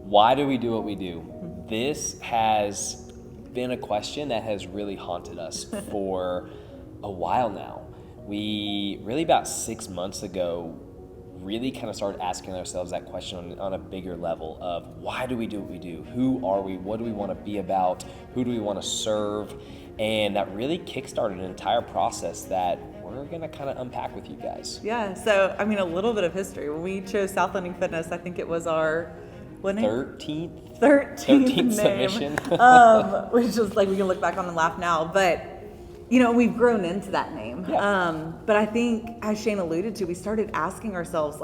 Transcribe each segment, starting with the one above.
Why do we do what we do? This has been a question that has really haunted us for a while now. We really about 6 months ago really kind of started asking ourselves that question on a bigger level of why do we do what we do? Who are we? What do we want to be about? Who do we want to serve? And that really kickstarted an entire process that we're going to kind of unpack with you guys. Yeah, so a little bit of history. When we chose South Landing Fitness, I think it was our 13th 13th submission. Which is like, we can look back on and laugh now, but we've grown into that name. Yeah. But I think, as Shane alluded to, we started asking ourselves,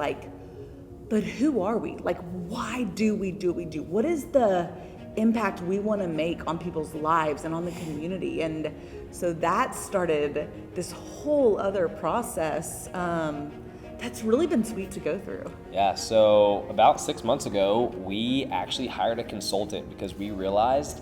but who are we? Why do we do what we do? What is the impact we want to make on people's lives and on the community? And so that started this whole other process that's really been sweet to go through. Yeah, so about 6 months ago, we actually hired a consultant because we realized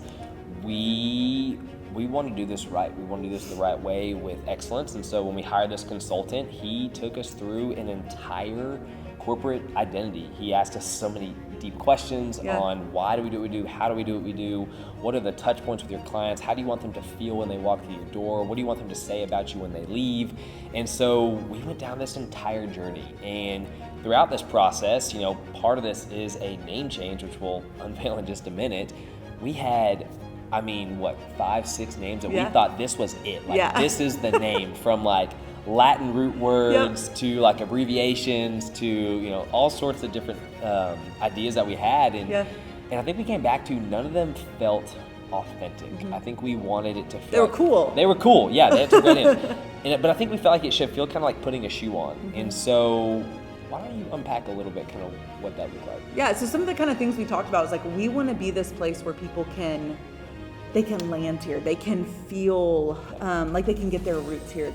we want to do this right. We want to do this the right way with excellence. And so when we hired this consultant, he took us through an entire corporate identity. He asked us so many deep questions on why do we do what we do? How do we do what we do? What are the touch points with your clients? How do you want them to feel when they walk through your door? What do you want them to say about you when they leave? And so we went down this entire journey. And throughout this process, part of this is a name change, which we'll unveil in just a minute. We had 5, 6 names, and we thought this was it. This is the name, from Latin root words to abbreviations to all sorts of different ideas that we had, and I think we came back to none of them felt authentic. I think we wanted it to feel they were cool. They were cool, yeah. They had some great names, but I think we felt like it should feel kind of like putting a shoe on. And so why don't you unpack a little bit kind of what that looked like? Yeah. So some of the kind of things we talked about was we want to be this place where people can land here. They can feel like they can get their roots here.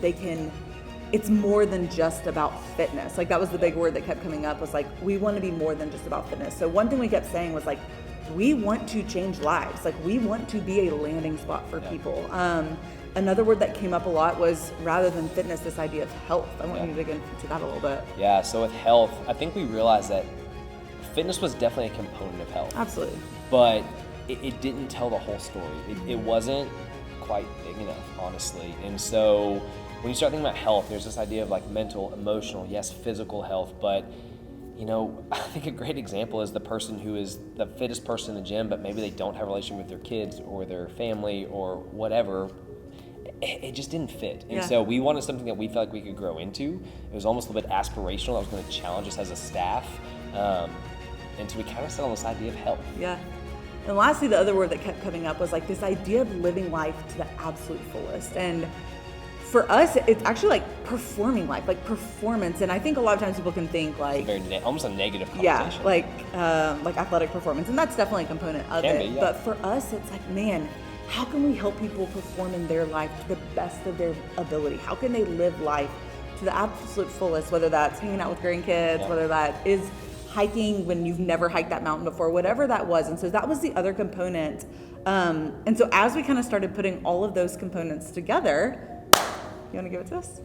It's more than just about fitness. That was the big word that kept coming up, was we want to be more than just about fitness. So one thing we kept saying was we want to change lives. We want to be a landing spot for people. Another word that came up a lot was, rather than fitness, this idea of health. I want you to dig into that a little bit. Yeah, so with health, I think we realized that fitness was definitely a component of health. Absolutely. But it didn't tell the whole story. It wasn't quite big enough, honestly. And so when you start thinking about health, there's this idea of mental, emotional, yes, physical health, but I think a great example is the person who is the fittest person in the gym, but maybe they don't have a relationship with their kids or their family or whatever. It just didn't fit. And so we wanted something that we felt like we could grow into. It was almost a little bit aspirational. That was going to challenge us as a staff. And so we kind of settled on this idea of health. Yeah. And lastly, the other word that kept coming up was this idea of living life to the absolute fullest. And for us, it's actually performing life, performance. And I think a lot of times people can think almost a negative connotation. Yeah, like athletic performance. And that's definitely a component of it. Yeah. But for us, it's man, how can we help people perform in their life to the best of their ability? How can they live life to the absolute fullest, whether that's hanging out with grandkids, whether that is hiking when you've never hiked that mountain before, whatever that was. And so that was the other component. And so as we kind of started putting all of those components together, you want to give it to us?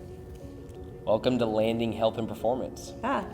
Welcome to Landing Health and Performance. Yeah.